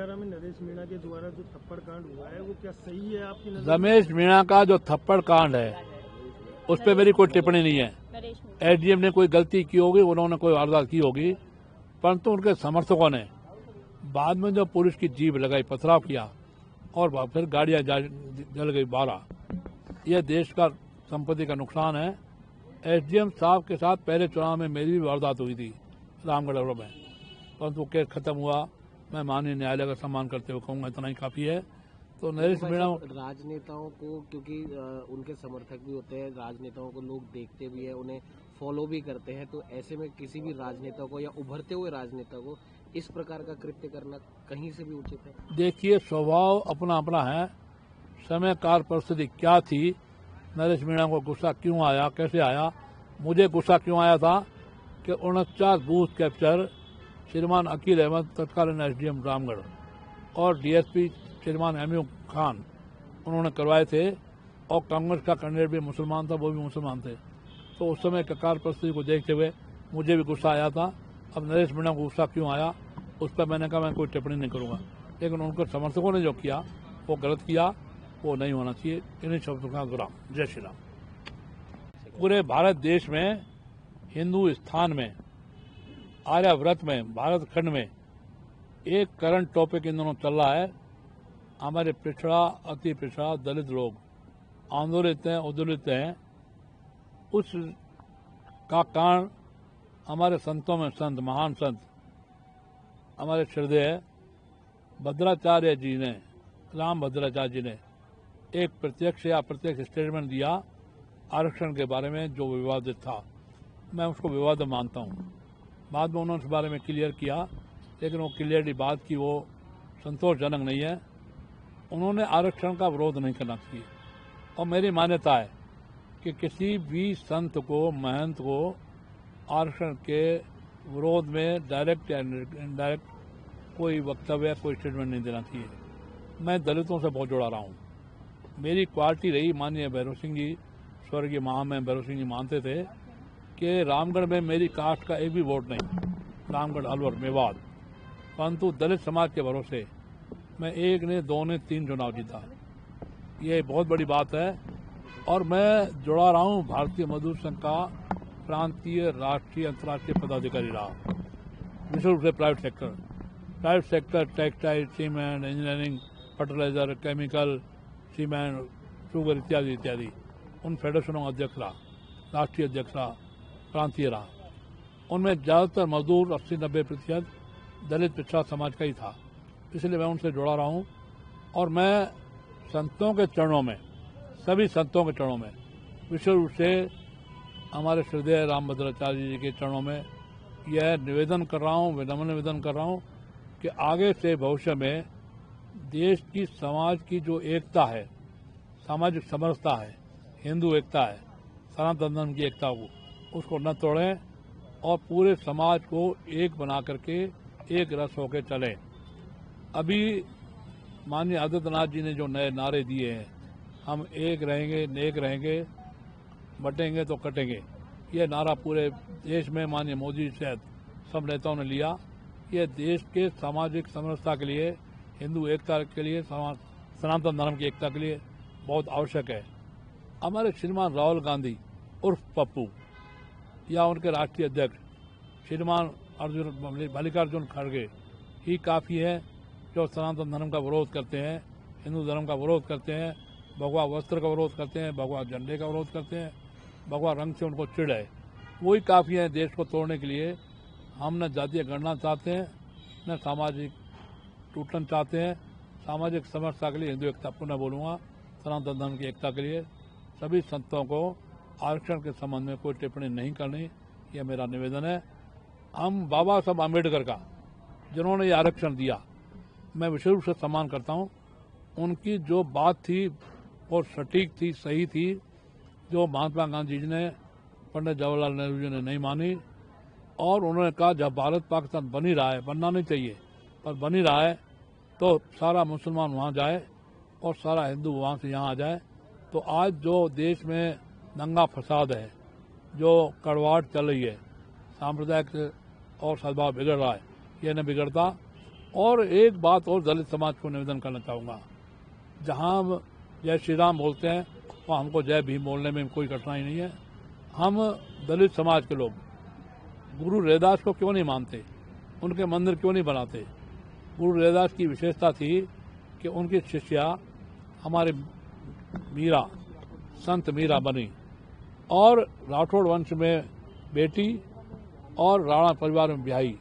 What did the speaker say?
हरियाणा में नरेश मीणा के द्वारा जो थप्पड़ कांड हुआ है वो क्या सही है आपकी नजर में? रमेश मीणा का जो थप्पड़ कांड है उस पर मेरी कोई टिप्पणी नहीं है। एसडीएम ने कोई गलती की होगी, उन्होंने कोई वारदात की होगी, परंतु उनके समर्थकों ने बाद में जो पुलिस की जीप लगाई, पथराव किया और फिर गाड़ियां जल गई 12, यह देश का संपत्ति का नुकसान है। एसडीएम साहब के साथ पहले चुनाव में मेरी भी वारदात हुई थी रामगढ़ में, परंतु केस खत्म हुआ। मैं माननीय न्यायालय का सम्मान करते हुए कहूँगा इतना ही काफी है। तो नरेश मीणा राजनेताओं को, क्योंकि उनके समर्थक भी होते हैं, राजनेताओं को लोग देखते भी है, उन्हें फॉलो भी करते हैं, तो ऐसे में किसी भी राजनेता को या उभरते हुए राजनेता को इस प्रकार का कृत्य करना कहीं से भी उचित है? देखिए, स्वभाव अपना अपना है, समय काल परिस्थिति क्या थी, नरेश मीणा को गुस्सा क्यों आया, कैसे आया। मुझे गुस्सा क्यों आया था कि 49 बूथ कैप्चर श्रीमान अकील अहमद तत्कालीन एसडीएम रामगढ़ और डीएसपी श्रीमान एमयू खान उन्होंने करवाए थे, और कांग्रेस का कैंडिडेट भी मुसलमान था, वो भी मुसलमान थे। तो उस समय ककार परिस्थिति को देखते हुए मुझे भी गुस्सा आया था। अब नरेश मीणा को गुस्सा क्यों आया उस पर मैंने कहा मैं कोई टिप्पणी नहीं करूंगा, लेकिन उनके समर्थकों ने जो किया वो गलत किया, वो नहीं होना चाहिए। इन्हीं शब्दों का विराम। जय श्री राम। पूरे भारत देश में, हिंदू स्थान में, आर्याव्रत में, भारत खंड में एक करंट टॉपिक इन दोनों चल रहा है। हमारे पिछड़ा, अति पिछड़ा, दलित लोग आंदोलित हैं, उद्दोलित हैं। उस का कारण हमारे संतों में संत, महान संत, हमारे श्रद्धेय भद्राचार्य जी ने, राम भद्राचार्य जी ने एक प्रत्यक्ष या अप्रत्यक्ष स्टेटमेंट दिया आरक्षण के बारे में जो विवादित था। मैं उसको विवाद मानता हूँ। बाद में उन्होंने इस बारे में क्लियर किया, लेकिन वो क्लियरली बात की वो संतोषजनक नहीं है। उन्होंने आरक्षण का विरोध नहीं करना चाहिए, और मेरी मान्यता है कि किसी भी संत को, महंत को आरक्षण के विरोध में डायरेक्ट या इनडायरेक्ट कोई वक्तव्य, कोई स्टेटमेंट नहीं देना चाहिए। मैं दलितों से बहुत जुड़ा रहा हूँ। मेरी क्वालिटी रही, माननीय भैरव सिंह जी, स्वर्गीय महामहिम भैरव सिंह जी मानते थे कि रामगढ़ में मेरी कास्ट का एक भी वोट नहीं, रामगढ़, अलवर, मेवात, परंतु दलित समाज के भरोसे मैं 1 ने 2 ने 3 चुनाव जीता। ये बहुत बड़ी बात है। और मैं जुड़ा रहा हूँ भारतीय मजदूर संघ का प्रांतीय, राष्ट्रीय, अंतर्राष्ट्रीय पदाधिकारी रहा, विशेष रूप से private sector, textile, cement, engineering, fertiliser, chemical, cement, sugar इत्यादि इत्यादि, उन फेडरेशनों का अध्यक्ष रहा, राष्ट्रीय अध्यक्ष रहा, प्रांतीय रहा। उनमें ज़्यादातर मजदूर 80-90% दलित पिछड़ा समाज का ही था, इसलिए मैं उनसे जुड़ा रहा हूँ। और मैं संतों के चरणों में, सभी संतों के चरणों में, विशेष रूप से हमारे श्रद्धेय रामभद्राचार्य जी के चरणों में यह निवेदन कर रहा हूँ, विनम्र निवेदन कर रहा हूँ कि आगे से भविष्य में देश की, समाज की जो एकता है, सामाजिक समरसता है, हिंदू एकता है, सनातन धर्म की एकता को, उसको न तोड़ें और पूरे समाज को एक बना करके एक रस होकर चलें। अभी माननीय आदित्यनाथ जी ने जो नए नारे दिए हैं, हम एक रहेंगे, नेक रहेंगे, बटेंगे तो कटेंगे, ये नारा पूरे देश में माननीय मोदी जी सहित सब नेताओं ने लिया। ये देश के सामाजिक समरसता के लिए, हिंदू एकता के लिए, सनातन धर्म की एकता के लिए बहुत आवश्यक है। हमारे श्रीमान राहुल गांधी उर्फ पप्पू या उनके राष्ट्रीय अध्यक्ष श्रीमान मल्लिकार्जुन खड़गे ही काफ़ी है जो सनातन धर्म का विरोध करते हैं, हिंदू धर्म का विरोध करते हैं, भगवा वस्त्र का विरोध करते हैं, भगवा झंडे का विरोध करते हैं, भगवा रंग से उनको चिढ़ है। वही काफ़ी है देश को तोड़ने के लिए। हम न जातीय गणना चाहते हैं, न सामाजिक टूटन चाहते हैं। सामाजिक समरसता के लिए, हिंदू एकता, पुनः बोलूँगा, सनातन धर्म की एकता के लिए सभी संतों को आरक्षण के संबंध में कोई टिप्पणी नहीं करनी, यह मेरा निवेदन है। हम बाबा साहब आम्बेडकर का, जिन्होंने ये आरक्षण दिया, मैं विशेष रूप से सम्मान करता हूँ। उनकी जो बात थी वो सटीक थी, सही थी, जो महात्मा गांधी जी ने, पंडित जवाहरलाल नेहरू जी ने नहीं मानी। और उन्होंने कहा जब भारत पाकिस्तान बन ही रहा है, बनना नहीं चाहिए पर बन ही रहा है, तो सारा मुसलमान वहाँ जाए और सारा हिंदू वहाँ से यहाँ आ जाए। तो आज जो देश में दंगा फसाद है, जो कड़वाहट चल रही है, सांप्रदायिक और सद्भाव बिगड़ रहा है, ये न बिगड़ता और एक बात और दलित समाज को निवेदन करना चाहूँगा, जहाँ हम जय श्री राम बोलते हैं वहाँ हमको जय भीम बोलने में कोई कठिनाई नहीं है। हम दलित समाज के लोग गुरु रैदास को क्यों नहीं मानते, उनके मंदिर क्यों नहीं बनाते? गुरु रैदास की विशेषता थी कि उनकी शिष्या हमारे मीरा, संत मीरा बनी और राठौड़ वंश में बेटी और राणा परिवार में ब्याही।